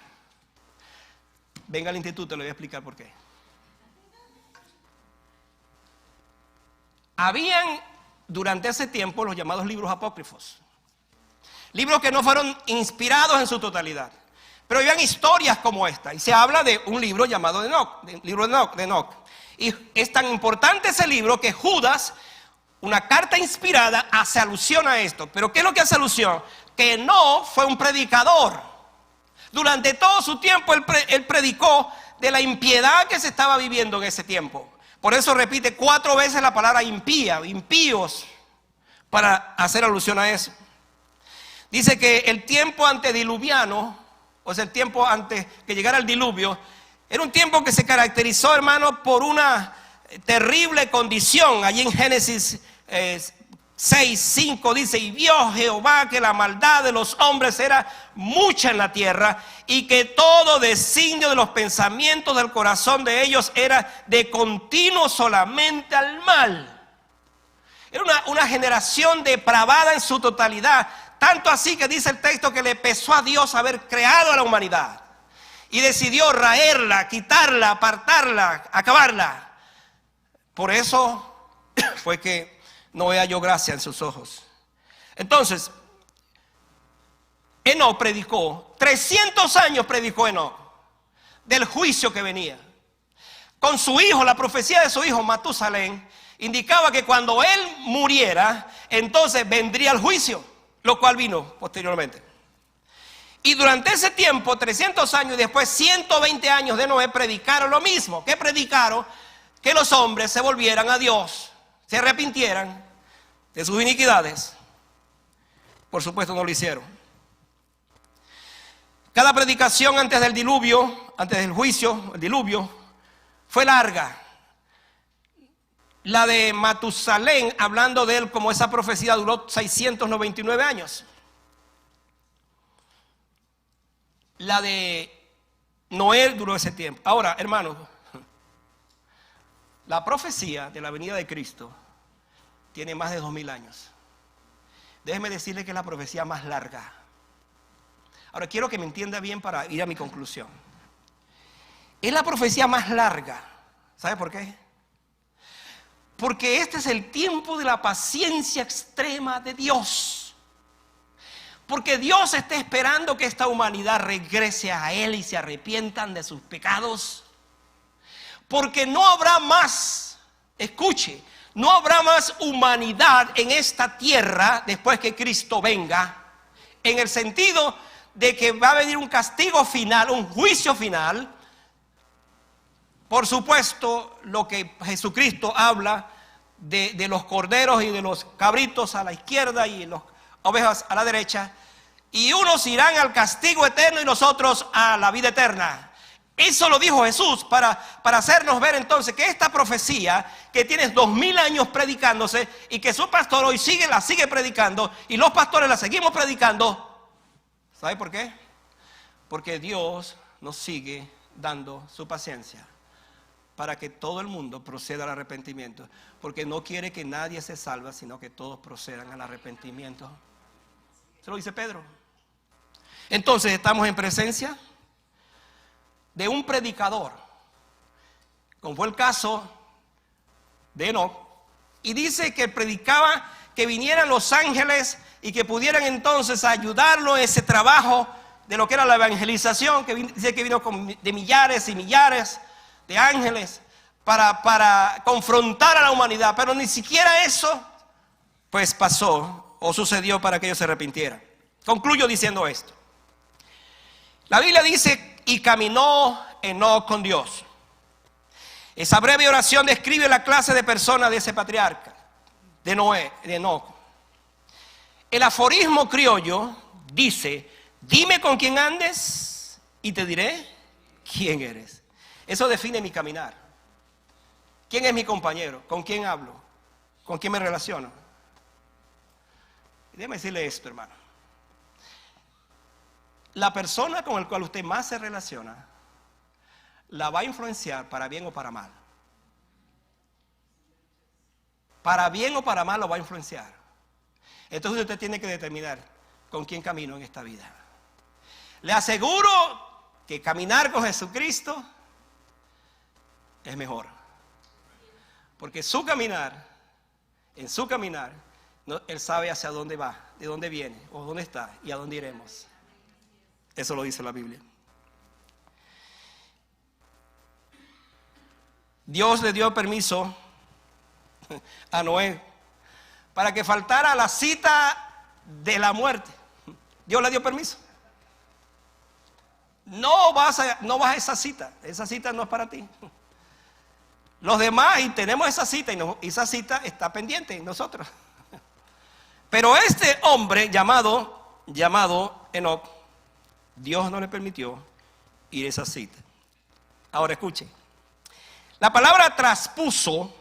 Venga al instituto, le voy a explicar por qué. Habían durante ese tiempo los llamados libros apócrifos. Libros que no fueron inspirados en su totalidad. Pero habían historias como esta. Y se habla de un libro llamado Enoc, libro de Enoc. Y es tan importante ese libro que Judas, una carta inspirada, hace alusión a esto. Pero ¿qué es lo que hace alusión? Que Enoc fue un predicador. Durante todo su tiempo él predicó de la impiedad que se estaba viviendo en ese tiempo. Por eso repite 4 veces la palabra impía, impíos, para hacer alusión a eso. Dice que el tiempo antediluviano, o sea, el tiempo antes que llegara el diluvio, era un tiempo que se caracterizó, hermano, por una terrible condición. Allí en Génesis 6:5 dice, y vio Jehová que la maldad de los hombres era mucha en la tierra y que todo designio de los pensamientos del corazón de ellos era de continuo solamente al mal. Era una generación depravada en su totalidad. Tanto así que dice el texto que le pesó a Dios haber creado a la humanidad. Y decidió raerla, quitarla, apartarla, acabarla. Por eso fue que Noé halló gracia en sus ojos. Entonces, Enoc predicó, 300 años predicó Enoc, del juicio que venía. Con su hijo, la profecía de su hijo Matusalén, indicaba que cuando él muriera, entonces vendría el juicio, lo cual vino posteriormente. Y durante ese tiempo, 300 años y después 120 años de Noé, predicaron lo mismo. ¿Qué predicaron? Que los hombres se volvieran a Dios, se arrepintieran de sus iniquidades. Por supuesto no lo hicieron. Cada predicación antes del diluvio, antes del juicio, el diluvio, fue larga. La de Matusalén, hablando de él como esa profecía, duró 699 años. La de Noé duró ese tiempo. Ahora, hermanos, la profecía de la venida de Cristo tiene más de 2000 años. Déjeme decirle que es la profecía más larga. Ahora quiero que me entienda bien para ir a mi conclusión. Es la profecía más larga. ¿Sabe por qué? Porque este es el tiempo de la paciencia extrema de Dios. Porque Dios está esperando que esta humanidad regrese a Él y se arrepientan de sus pecados. Porque no habrá más, escuche, no habrá más humanidad en esta tierra después que Cristo venga. En el sentido de que va a venir un castigo final, un juicio final. Por supuesto, lo que Jesucristo habla de los corderos y de los cabritos a la izquierda y las ovejas a la derecha. Y unos irán al castigo eterno y los otros a la vida eterna. Eso lo dijo Jesús para hacernos ver entonces que esta profecía que tiene 2000 años predicándose y que su pastor hoy la sigue predicando y los pastores la seguimos predicando. ¿Sabe por qué? Porque Dios nos sigue dando su paciencia para que todo el mundo proceda al arrepentimiento, porque no quiere que nadie se salve, sino que todos procedan al arrepentimiento. Se lo dice Pedro. Entonces estamos en presencia de un predicador, como fue el caso de Enoc, y dice que predicaba que vinieran los ángeles y que pudieran entonces ayudarlo en ese trabajo de lo que era la evangelización, que dice que vino de millares y millares de ángeles para confrontar a la humanidad, pero ni siquiera eso pues pasó o sucedió para que ellos se arrepintieran. Concluyo diciendo esto. La Biblia dice: y caminó Enoc con Dios. Esa breve oración describe la clase de persona de ese patriarca, de Enoc. El aforismo criollo dice: dime con quién andes y te diré quién eres. Eso define mi caminar. ¿Quién es mi compañero? ¿Con quién hablo? ¿Con quién me relaciono? Déjeme decirle esto, hermano. La persona con la cual usted más se relaciona la va a influenciar para bien o para mal. Para bien o para mal lo va a influenciar. Entonces usted tiene que determinar con quién camino en esta vida. Le aseguro que caminar con Jesucristo es mejor. Porque en su caminar, Él sabe hacia dónde va, de dónde viene, o dónde está y a dónde iremos. Eso lo dice la Biblia. Dios le dio permiso a Noé para que faltara la cita de la muerte. Dios le dio permiso. No vas a esa cita no es para ti. Los demás, y tenemos esa cita, y esa cita está pendiente en nosotros. Pero este hombre llamado Enoc, Dios no le permitió ir a esa cita. Ahora escuche. La palabra traspuso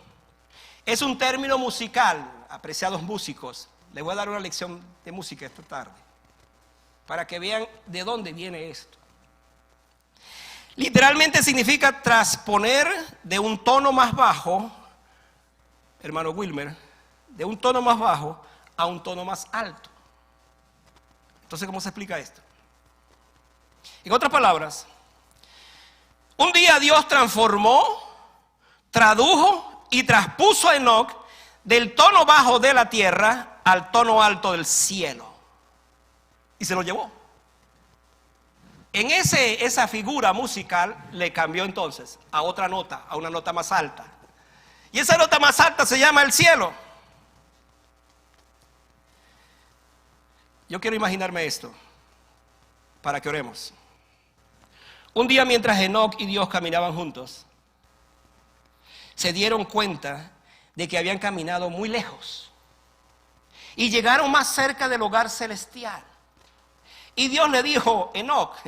es un término musical, apreciados músicos. Les voy a dar una lección de música esta tarde, para que vean de dónde viene esto. Literalmente significa trasponer de un tono más bajo, hermano Wilmer, de un tono más bajo a un tono más alto. Entonces, ¿cómo se explica esto? En otras palabras, un día Dios transformó, tradujo y traspuso a Enoc del tono bajo de la tierra al tono alto del cielo. Y se lo llevó. En esa figura musical le cambió entonces a otra nota, a una nota más alta. Y esa nota más alta se llama el cielo. Yo quiero imaginarme esto para que oremos. Un día mientras Enoc y Dios caminaban juntos, se dieron cuenta de que habían caminado muy lejos y llegaron más cerca del hogar celestial. Y Dios le dijo: Enoc,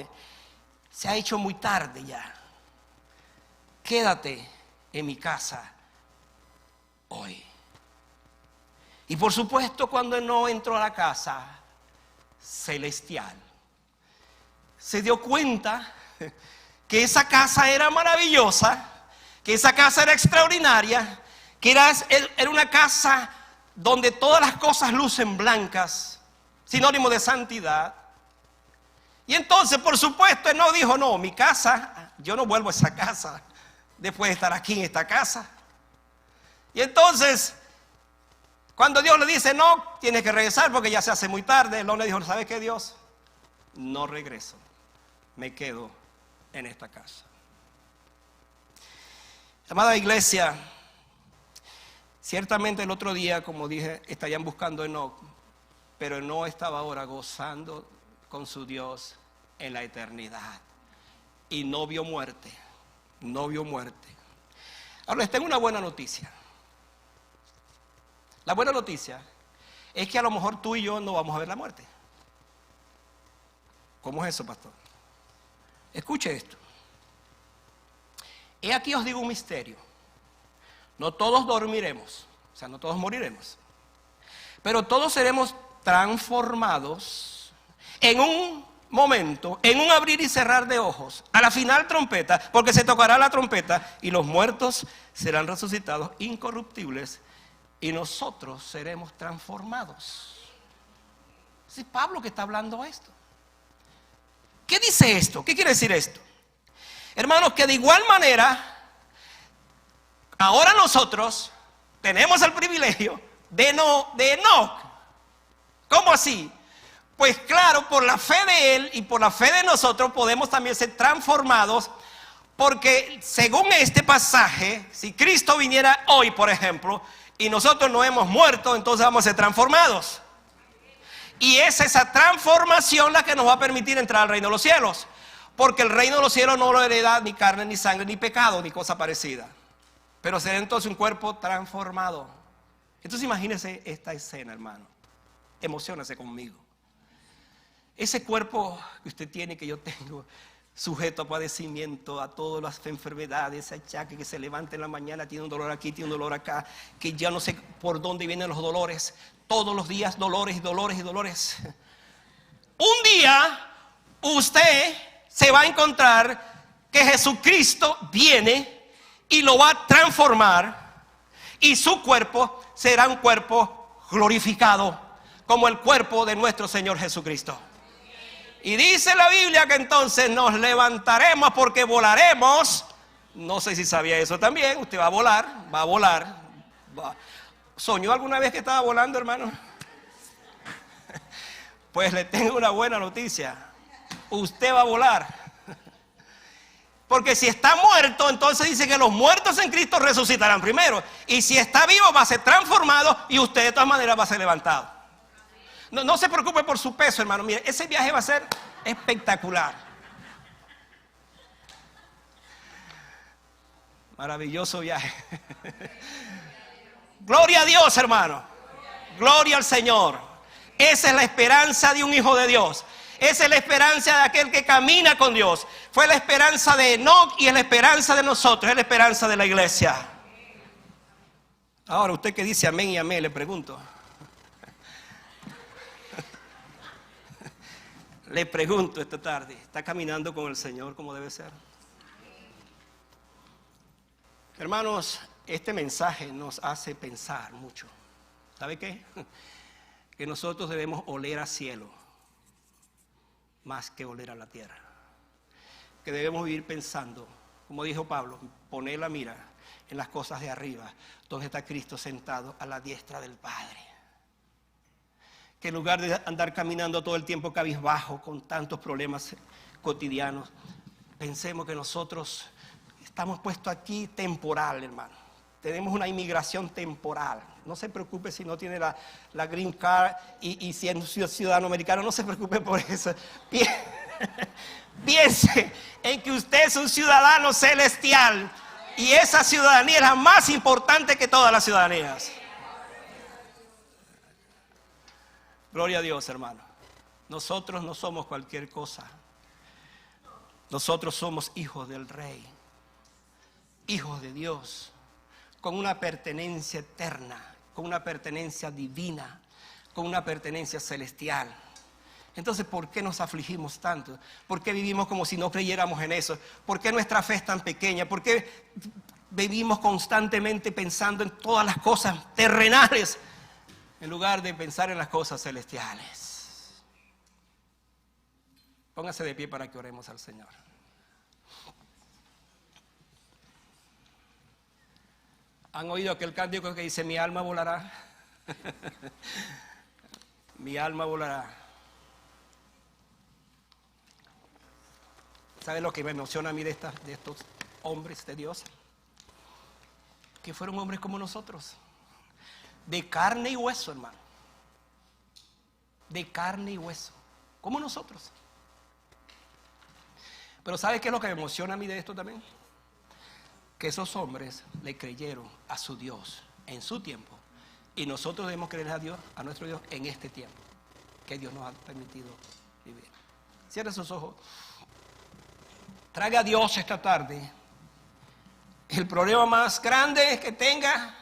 se ha hecho muy tarde ya. Quédate en mi casa hoy. Y por supuesto, cuando Enoc entró a la casa celestial, se dio cuenta que esa casa era maravillosa, que esa casa era extraordinaria, que era una casa donde todas las cosas lucen blancas, sinónimo de santidad. Y entonces, por supuesto, él no dijo: no, mi casa, yo no vuelvo a esa casa después de estar aquí en esta casa. Y entonces, cuando Dios le dice: no, tienes que regresar porque ya se hace muy tarde, él le dijo: ¿sabes qué, Dios? No regreso, me quedo en esta casa. Amada iglesia, ciertamente el otro día, como dije, estarían buscando a Enoc, pero Enoc estaba ahora gozando con su Dios en la eternidad y no vio muerte, no vio muerte. Ahora les tengo una buena noticia. La buena noticia es que a lo mejor tú y yo no vamos a ver la muerte. ¿Cómo es eso, pastor? Escuche esto. He aquí os digo un misterio. No todos dormiremos, o sea, no todos moriremos, pero todos seremos transformados en un momento, en un abrir y cerrar de ojos, a la final trompeta, porque se tocará la trompeta y los muertos serán resucitados incorruptibles y nosotros seremos transformados. Es Pablo que está hablando esto. ¿Qué dice esto? ¿Qué quiere decir esto? Hermanos, que de igual manera, ahora nosotros tenemos el privilegio de Enoc. ¿Cómo así? Pues claro, por la fe de él y por la fe de nosotros podemos también ser transformados, porque según este pasaje, si Cristo viniera hoy, por ejemplo, y nosotros no hemos muerto, entonces vamos a ser transformados. Y es esa transformación la que nos va a permitir entrar al reino de los cielos, porque el reino de los cielos no lo hereda ni carne, ni sangre, ni pecado, ni cosa parecida, pero será entonces un cuerpo transformado. Entonces imagínese esta escena, hermano, emociónese conmigo. Ese cuerpo que usted tiene, que yo tengo, sujeto a padecimiento, a todas las enfermedades, achaque, que se levanta en la mañana, tiene un dolor aquí, tiene un dolor acá, que ya no sé por dónde vienen los dolores, todos los días dolores y dolores y dolores. Un día usted se va a encontrar que Jesucristo viene y lo va a transformar, y su cuerpo será un cuerpo glorificado como el cuerpo de nuestro Señor Jesucristo. Y dice la Biblia que entonces nos levantaremos porque volaremos. No sé si sabía eso también. Usted va a volar, va a volar. ¿Soñó alguna vez que estaba volando, hermano? Pues le tengo una buena noticia. Usted va a volar. Porque si está muerto, entonces dice que los muertos en Cristo resucitarán primero. Y si está vivo, va a ser transformado y usted de todas maneras va a ser levantado. No se preocupe por su peso, hermano. Mire, ese viaje va a ser espectacular. Maravilloso viaje. Gloria a Dios, hermano. Gloria al Señor. Esa es la esperanza de un hijo de Dios. Esa es la esperanza de aquel que camina con Dios. Fue la esperanza de Enoc y es la esperanza de nosotros. Es la esperanza de la iglesia. Ahora, usted que dice amén y amén, le pregunto. Le pregunto esta tarde, ¿está caminando con el Señor como debe ser? Hermanos, este mensaje nos hace pensar mucho. ¿Sabe qué? Que nosotros debemos oler al cielo más que oler a la tierra. Que debemos vivir pensando, como dijo Pablo, poner la mira en las cosas de arriba, donde está Cristo sentado a la diestra del Padre. Que en lugar de andar caminando todo el tiempo cabizbajo con tantos problemas cotidianos, pensemos que nosotros estamos puestos aquí temporal, hermano. Tenemos una inmigración temporal. No se preocupe si no tiene la green card y si es ciudadano americano, no se preocupe por eso. Piense en que usted es un ciudadano celestial y esa ciudadanía es la más importante que todas las ciudadanías. Gloria a Dios, hermano. Nosotros no somos cualquier cosa. Nosotros somos hijos del Rey, hijos de Dios, con una pertenencia eterna, con una pertenencia divina, con una pertenencia celestial. Entonces, ¿por qué nos afligimos tanto? ¿Por qué vivimos como si no creyéramos en eso? ¿Por qué nuestra fe es tan pequeña? ¿Por qué vivimos constantemente pensando en todas las cosas terrenales en lugar de pensar en las cosas celestiales? Póngase de pie para que oremos al Señor. ¿Han oído aquel cántico que dice: mi alma volará? Mi alma volará. ¿Sabe lo que me emociona a mí de estos hombres de Dios? Que fueron hombres como nosotros, de carne y hueso, hermano. De carne y hueso, como nosotros. Pero ¿sabe qué es lo que me emociona a mí de esto también? Que esos hombres le creyeron a su Dios en su tiempo. Y nosotros debemos creer a Dios, a nuestro Dios, en este tiempo que Dios nos ha permitido vivir. Cierre sus ojos. Traiga a Dios esta tarde el problema más grande que tenga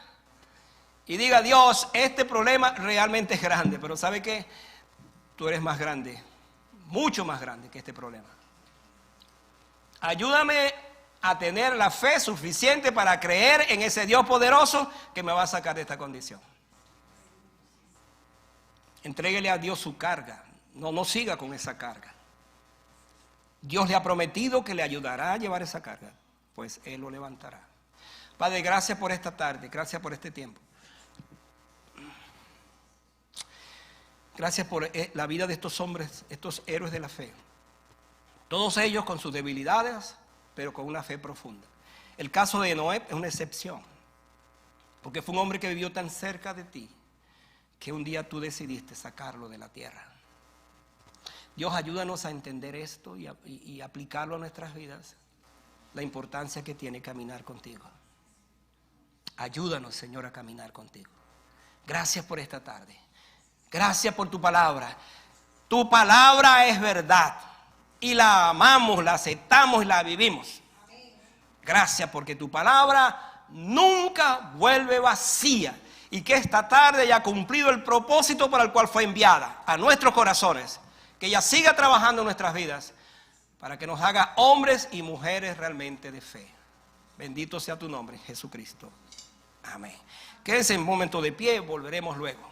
y diga: Dios, este problema realmente es grande, pero ¿sabe qué? Tú eres más grande, mucho más grande que este problema. Ayúdame a tener la fe suficiente para creer en ese Dios poderoso que me va a sacar de esta condición. Entréguele a Dios su carga. No siga con esa carga. Dios le ha prometido que le ayudará a llevar esa carga, pues Él lo levantará. Padre, gracias por esta tarde, gracias por este tiempo. Gracias por la vida de estos hombres, estos héroes de la fe. Todos ellos con sus debilidades, pero con una fe profunda. El caso de Noé es una excepción, porque fue un hombre que vivió tan cerca de ti, que un día tú decidiste sacarlo de la tierra. Dios, ayúdanos a entender esto y aplicarlo a nuestras vidas, la importancia que tiene caminar contigo. Ayúdanos, Señor, a caminar contigo. Gracias por esta tarde. Gracias por tu palabra. Tu palabra es verdad y la amamos, la aceptamos y la vivimos. Gracias porque tu palabra nunca vuelve vacía y que esta tarde haya cumplido el propósito para el cual fue enviada a nuestros corazones. Que ella siga trabajando en nuestras vidas para que nos haga hombres y mujeres realmente de fe. Bendito sea tu nombre, Jesucristo. Amén. Quédense un momento de pie, volveremos luego.